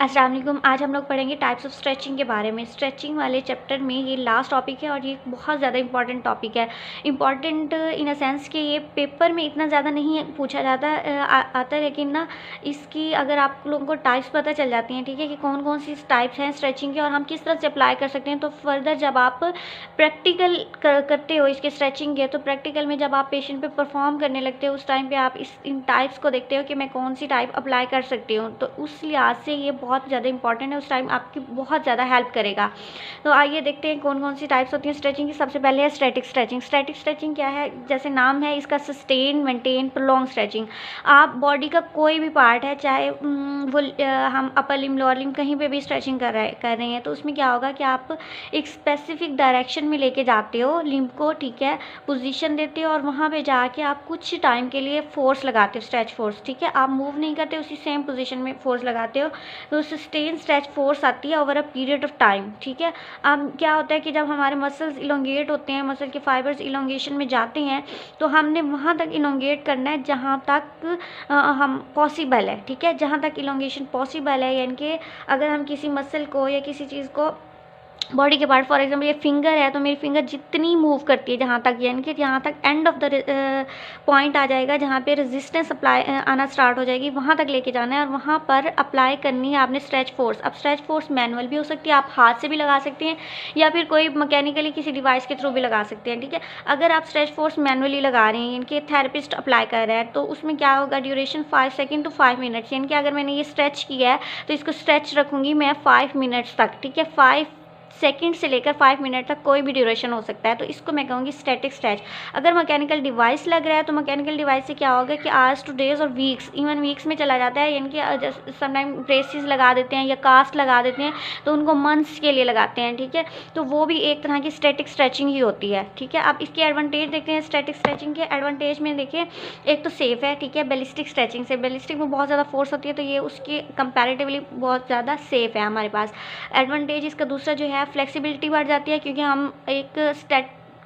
अस्सलाम वालेकुम। आज हम लोग पढ़ेंगे टाइप्स ऑफ स्ट्रेचिंग के बारे में। स्ट्रेचिंग वाले चैप्टर में ये लास्ट टॉपिक है और ये बहुत ज़्यादा इंपॉर्टेंट टॉपिक है। इंपॉर्टेंट इन अ सेंस कि ये पेपर में इतना ज़्यादा नहीं पूछा जाता आता, लेकिन ना इसकी अगर आप लोगों को टाइप्स पता चल जाती हैं, ठीक है, कि कौन कौन सी टाइप्स हैं स्ट्रेचिंग के और हम किस तरह से अप्लाई कर सकते हैं, तो फर्दर जब आप प्रैक्टिकल करते हो इसके स्ट्रेचिंग के, तो प्रैक्टिकल में जब आप पेशेंट पे परफॉर्म करने लगते हो उस टाइम पे आप इन टाइप्स को देखते हो कि मैं कौन सी टाइप अप्लाई कर सकती हूँ। तो उस लिहाज से ये बहुत ज़्यादा इंपॉर्टेंट है, उस टाइम आपकी बहुत ज़्यादा हेल्प करेगा। तो आइए देखते हैं कौन कौन सी टाइप्स होती हैं स्ट्रेचिंग की। सबसे पहले है स्टैटिक स्ट्रेचिंग। स्टैटिक स्ट्रेचिंग क्या है? जैसे नाम है इसका, सस्टेन, मेंटेन, प्रोलॉन्ग स्ट्रेचिंग। आप बॉडी का कोई भी पार्ट है, चाहे वो हम अपर लिम्ब, लोअर लिम्ब, कहीं पे भी स्ट्रेचिंग कर रहे हैं, तो उसमें क्या होगा कि आप एक स्पेसिफिक डायरेक्शन में लेके जाते हो लिम्ब को, ठीक है, पोजीशन देते हो और वहाँ पे जाके आप कुछ टाइम के लिए फोर्स लगाते हो, स्ट्रेच फोर्स, ठीक है। आप मूव नहीं करते, उसी सेम पोजीशन में फोर्स लगाते हो, तो सस्टेन स्ट्रेच फोर्स आती है over a period of time, ठीक है। अब क्या होता है कि जब हमारे मसल्स इलोंगेट होते हैं, मसल के फाइबर्स इलोंगेशन में जाते हैं, तो हमने वहाँ तक इलोंगेट करना है जहाँ तक हम पॉसिबल है, ठीक है, जहाँ तक इलोंगेशन पॉसिबल है। यानी कि अगर हम किसी मसल को या किसी चीज़ को, बॉडी के पार्ट, फॉर एग्जाम्पल ये फिंगर है, तो मेरी फिंगर जितनी मूव करती है जहाँ तक, यानी कि यहाँ तक एंड ऑफ द पॉइंट आ जाएगा जहाँ पे रेजिस्टेंस अप्लाई आना स्टार्ट हो जाएगी, वहाँ तक लेके जाना है और वहाँ पर अप्लाई करनी है आपने स्ट्रेच फोर्स। अब स्ट्रेच फोर्स मैनुअल भी हो सकती है, आप हाथ से भी लगा सकते हैं या फिर कोई मैकेनिकली किसी डिवाइस के थ्रू भी लगा सकते हैं, ठीक है। अगर आप स्ट्रेच फोर्स मैनुअली लगा रहे हैं, यानी कि थेरेपिस्ट अप्लाई कर रहा है, तो उसमें क्या होगा, ड्यूरेशन 5 सेकेंड टू 5 मिनट्स, यानी कि अगर मैंने ये स्ट्रेच किया है तो इसको स्ट्रेच रखूँगी मैं 5 मिनट्स तक, ठीक है। 5 सेकंड से लेकर 5 मिनट तक कोई भी ड्यूरेशन हो सकता है, तो इसको मैं कहूँगी स्टैटिक स्ट्रेच। अगर मैकेनिकल डिवाइस लग रहा है, तो मैकेनिकल डिवाइस से क्या होगा कि आवर्स टू डेज और वीक्स, इवन वीक्स में चला जाता है, यानी कि समटाइम ब्रेसेस लगा देते हैं या कास्ट लगा देते हैं, तो उनको मंथ्स के लिए लगाते हैं, ठीक है। तो वो भी एक तरह की स्टैटिक स्ट्रेचिंग ही होती है, ठीक है। अब इसके एडवांटेज देखते हैं। स्टैटिक स्ट्रेचिंग के एडवांटेज में देखिए, एक तो सेफ है, ठीक है, बैलिस्टिक स्ट्रेचिंग से। बैलिस्टिक में बहुत ज़्यादा फोर्स होती है, तो ये उसकी कंपैरेटिवली बहुत ज़्यादा सेफ है हमारे पास। एडवांटेज इसका दूसरा जो है, फ्लेक्सिबिलिटी बढ़ जाती है, क्योंकि हम एक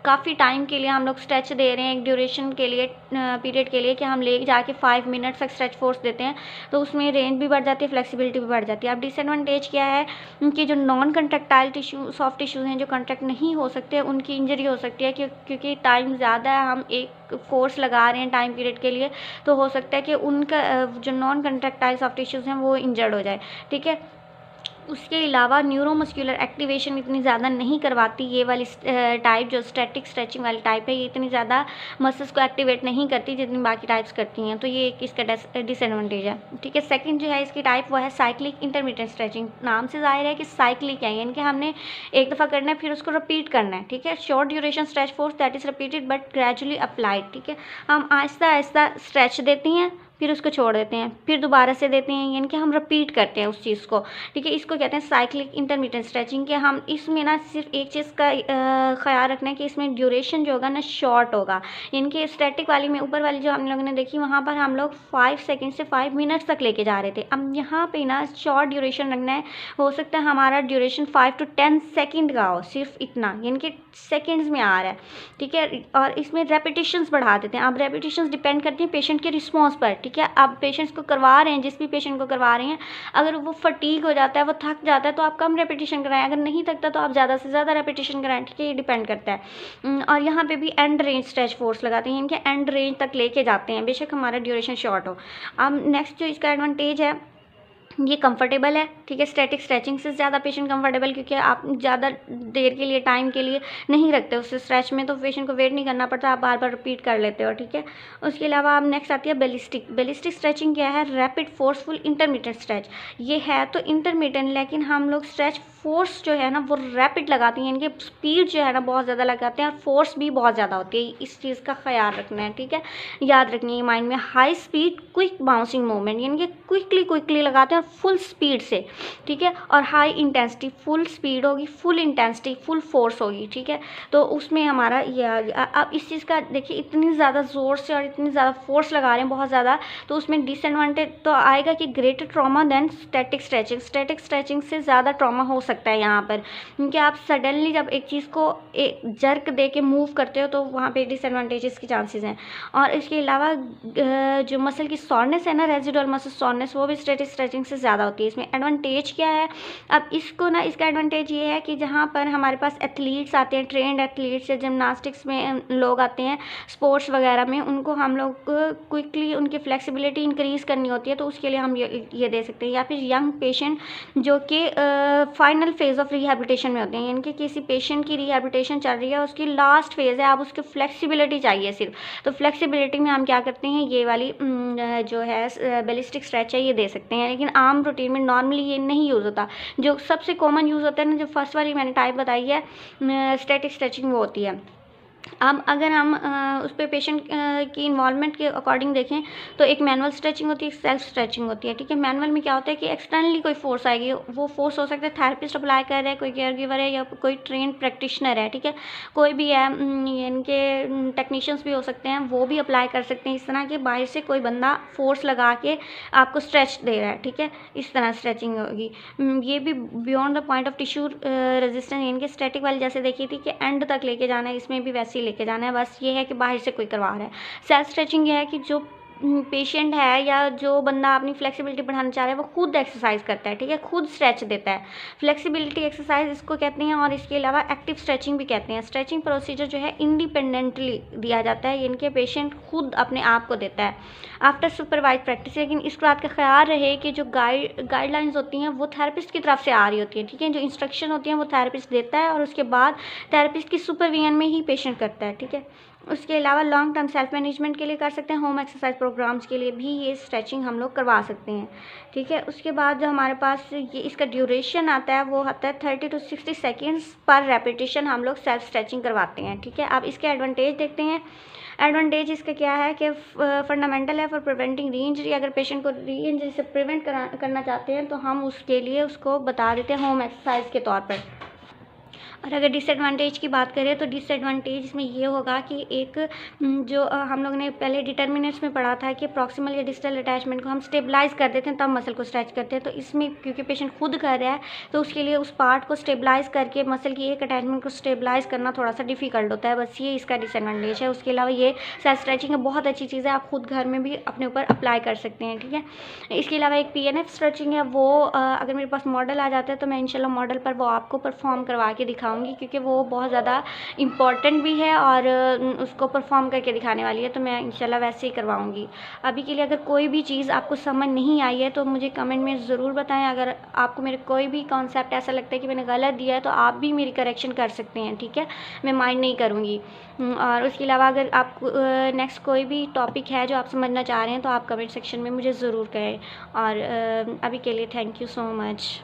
काफ़ी टाइम के लिए हम लोग स्ट्रेच दे रहे हैं, एक ड्यूरेशन के लिए, पीरियड के लिए, कि हम ले जाके 5 मिनट तक स्ट्रेच फोर्स देते हैं, तो उसमें रेंज भी बढ़ जाती है, फ्लेक्सिबिलिटी भी बढ़ जाती है। अब डिसएडवांटेज क्या है कि जो non contractile tissue, soft tissues हैं जो कंट्रैक्ट नहीं हो सकते, उनकी इंजरी हो सकती है, क्योंकि टाइम ज़्यादा है, हम एक फोर्स लगा रहे हैं टाइम पीरियड के लिए, तो हो सकता है कि उनका जो नॉन कंट्रैक्टाइल सॉफ्ट टिश्यूज़ हैं वो इंजर्ड हो जाए, ठीक है। उसके अलावा न्यूरोमस्कुलर एक्टिवेशन इतनी ज़्यादा नहीं करवाती ये वाली टाइप, जो स्टैटिक स्ट्रेचिंग वाली टाइप है, ये इतनी ज़्यादा मसल्स को एक्टिवेट नहीं करती जितनी बाकी टाइप्स करती हैं, तो ये एक इसका डिसएडवांटेज है, ठीक है। सेकंड जो है इसकी टाइप, वो है साइक्लिक इंटरमिटेंट स्ट्रेचिंग। नाम से जाहिर है कि साइक्लिक है, यानी कि हमने एक दफ़ा करना है फिर उसको रिपीट करना है, ठीक है। Short duration stretch force that is repeated but gradually applied, ठीक है। हम आहिस्ता आहिस्ता स्ट्रेच देती हैं, फिर उसको छोड़ देते हैं, फिर दोबारा से देते हैं, यानी कि हम रिपीट करते हैं उस चीज़ को, ठीक है। इसको कहते हैं साइक्लिक इंटरमिटेंट स्ट्रेचिंग के। हम इसमें ना सिर्फ एक चीज़ का ख्याल रखना है कि इसमें ड्यूरेशन जो होगा ना शॉर्ट होगा, यानी कि स्टैटिक वाली में, ऊपर वाली जो हम लोगों ने देखी, वहाँ पर हम लोग 5 सेकेंड से 5 मिनट्स तक लेके जा रहे थे। अब यहाँ पे ना शॉर्ट ड्यूरेशन रखना है, हो सकता है हमारा ड्यूरेशन 5 to 10 सेकेंड का हो, सिर्फ इतना, यानी कि सेकेंड्स में आ रहा है, ठीक है। और इसमें रेपिटेशंस बढ़ा देते हैं। अब रेपिटेशंस डिपेंड करती हैं पेशेंट के रिस्पॉन्स पर, ठीक है। आप पेशेंट्स को करवा रहे हैं, जिस भी पेशेंट को करवा रहे हैं, अगर वो फटीग हो जाता है, वो थक जाता है, तो आप कम रेपिटेशन कराएं, अगर नहीं थकता तो आप ज़्यादा से ज़्यादा रेपिटेशन कराएं, ठीक है, ये डिपेंड करता है। और यहाँ पे भी एंड रेंज स्ट्रेच फोर्स लगाते हैं, इनके एंड रेंज तक लेके जाते हैं, बेशक हमारा ड्यूरेशन शॉर्ट हो। अब नेक्स्ट जो इसका एडवांटेज है, ये कंफर्टेबल है, ठीक है। स्टैटिक स्ट्रेचिंग से ज़्यादा पेशेंट कंफर्टेबल, क्योंकि आप ज़्यादा देर के लिए, टाइम के लिए नहीं रखते उस स्ट्रेच में, तो पेशेंट को वेट नहीं करना पड़ता, आप बार बार रिपीट कर लेते हो, ठीक है। उसके अलावा अब नेक्स्ट आती है बैलिस्टिक। बैलिस्टिक स्ट्रेचिंग क्या है? Rapid forceful intermediate stretch. ये है तो इंटरमीडिएट, लेकिन हम लोग स्ट्रेच फोर्स जो है ना वो रैपिड लगाती हैं, इनके स्पीड जो है ना बहुत ज़्यादा लगाते हैं और फोर्स भी बहुत ज़्यादा होती है, इस चीज़ का ख्याल रखना है, ठीक है, याद रखनी है माइंड में। High speed quick bouncing movement, यानी कि क्विकली लगाते हैं फुल स्पीड से, ठीक है। और हाई इंटेंसिटी, फुल स्पीड होगी, फुल इंटेंसिटी, फुल फोर्स होगी, ठीक है। तो उसमें हमारा ये आ गया। अब इस चीज़ का देखिए, इतनी ज़्यादा ज़ोर से और इतनी ज़्यादा फोर्स लगा रहे हैं बहुत ज़्यादा, तो उसमें डिसएडवांटेज तो आएगा कि greater trauma than static stretching. Static stretching से ज़्यादा ट्रॉमा हो सकता है यहाँ पर, क्योंकि आप सडनली जब एक चीज़ को एक जर्क दे के मूव करते हो, तो वहाँ पे डिसएडवांटेजेस के चांसेस हैं। और इसके अलावा जो मसल की सॉरनेस है ना, रेजिडुअल मसल सॉरनेस, वो भी स्टैटिक स्ट्रेचिंग से ज़्यादा होती है इसमें। एडवांटेज क्या है, अब इसको ना, इसका एडवांटेज ये है कि जहाँ पर हमारे पास एथलीट्स आते हैं, ट्रेंड एथलीट्स या जिमनास्टिक्स में लोग आते हैं, स्पोर्ट्स वगैरह में, उनको हम लोग क्विकली उनकी फ्लेक्सिबिलिटी इंक्रीज़ करनी होती है, तो उसके लिए हम ये दे सकते हैं। या फिर यंग पेशेंट जो कि फाइनल फेज़ ऑफ रिहैबिलिटेशन में होते हैं, यानी कि किसी पेशेंट की रिहैबिलिटेशन चल रही है, उसकी लास्ट फेज़ है, आप उसकी फ्लेक्सिबिलिटी चाहिए सिर्फ, तो फ्लेक्सिबिलिटी में हम क्या करते हैं, ये वाली जो है बैलिस्टिक स्ट्रेच है, ये दे सकते हैं। लेकिन आम रूटीन में नॉर्मली ये नहीं यूज़ होता। जो सबसे कॉमन यूज़ होता है ना, जो फर्स्ट वाली मैंने टाइप बताई है स्टैटिक स्ट्रेचिंग, वो होती है। अब अगर हम उस पे पेशेंट की इन्वॉल्वमेंट के अकॉर्डिंग देखें तो एक मैनुअल स्ट्रेचिंग होती है, एक सेल्फ स्ट्रेचिंग होती है, ठीक है। मैनुअल में क्या होता है कि एक्सटर्नली कोई फोर्स आएगी, वो फोर्स हो सकता है थेरेपिस्ट अप्लाई कर रहा है, कोई केयर गिवर है, या कोई ट्रेन प्रैक्टिशनर है, ठीक है, कोई भी है, इनके टेक्नीशियंस भी हो सकते हैं, वो भी अप्लाई कर सकते हैं। इस तरह के बाहर से कोई बंदा फोर्स लगा के आपको स्ट्रेच दे रहा है, ठीक है, इस तरह स्ट्रेचिंग होगी। ये भी beyond the point of tissue resistance, इनके स्टैटिक वाली जैसे देखी थी कि एंड तक लेके जाना है, इसमें भी वैसे ही लेके जाना है, बस ये है कि बाहर से कोई करवा रहा है। सेल्फ स्ट्रेचिंग ये है कि जो पेशेंट है या जो बंदा अपनी फ्लेक्सिबिलिटी बढ़ाना चाह रहा है, वो खुद एक्सरसाइज करता है, ठीक है, खुद स्ट्रेच देता है। फ्लेक्सिबिलिटी एक्सरसाइज इसको कहते हैं, और इसके अलावा एक्टिव स्ट्रेचिंग भी कहते हैं। स्ट्रेचिंग प्रोसीजर जो है इंडिपेंडेंटली दिया जाता है, इनके पेशेंट खुद अपने आप को देता है आफ्टर सुपरवाइज प्रैक्टिस। लेकिन इस बात का ख्याल रहे कि जो गाइडलाइंस होती हैं वो थेरेपिस्ट की तरफ से आ रही होती है, ठीक है, जो इंस्ट्रक्शन होती हैं वो थेरेपिस्ट देता है, और उसके बाद थेरेपिस्ट की सुपरविजन में ही पेशेंट करता है, ठीक है। उसके अलावा लॉन्ग टर्म सेल्फ मैनेजमेंट के लिए कर सकते हैं, होम एक्सरसाइज प्रोग्राम्स के लिए भी ये स्ट्रेचिंग हम लोग करवा सकते हैं, ठीक है। उसके बाद जो हमारे पास ये इसका ड्यूरेशन आता है, वो आता है 30 to 60 सेकेंड्स पर रेपिटेशन हम लोग सेल्फ स्ट्रेचिंग करवाते हैं, ठीक है। अब इसके एडवांटेज देखते हैं। एडवांटेज इसका क्या है कि फंडामेंटल है फॉर प्रिवेंटिंग री इंजरी। अगर पेशेंट को री इंजरी से प्रिवेंट करना चाहते हैं तो हम उसके लिए उसको बता देते हैं होम एक्सरसाइज के तौर पर। और अगर डिसएडवांटेज की बात करें तो डिसएडवांटेज इसमें ये होगा कि एक जो हम लोग ने पहले डिटर्मिनेंट्स में पढ़ा था कि प्रॉक्सिमल या डिस्टल अटैचमेंट को हम स्टेबलाइज कर देते हैं तब मसल को स्ट्रेच करते हैं, तो इसमें क्योंकि पेशेंट खुद कर रहा है तो उसके लिए उस पार्ट को स्टेबलाइज करके मसल की एक अटैचमेंट को स्टेबलाइज करना थोड़ा सा डिफिकल्ट होता है, बस ये इसका डिसएडवांटेज है। उसके अलावा ये सेल्फ स्ट्रेचिंग बहुत अच्छी चीज़ है, आप खुद घर में भी अपने ऊपर अप्लाई कर सकते हैं, ठीक है। इसके अलावा एक PNF स्ट्रेचिंग है, वो अगर मेरे पास मॉडल आ जाता है तो मैं इंशाल्लाह मॉडल पर वो आपको परफॉर्म करवा के दिखाऊंगी, क्योंकि वो बहुत ज़्यादा इम्पॉर्टेंट भी है और उसको परफॉर्म करके दिखाने वाली है, तो मैं इंशाल्लाह वैसे ही करवाऊंगी। अभी के लिए अगर कोई भी चीज़ आपको समझ नहीं आई है तो मुझे कमेंट में ज़रूर बताएं। अगर आपको मेरे कोई भी कॉन्सेप्ट ऐसा लगता है कि मैंने गलत दिया है तो आप भी मेरी करेक्शन कर सकते हैं, ठीक है, मैं माइंड नहीं करूँगी। और उसके अलावा अगर आप नेक्स्ट कोई भी टॉपिक है जो आप समझना चाह रहे हैं तो आप कमेंट सेक्शन में मुझे ज़रूर कहें। और अभी के लिए थैंक यू सो मच।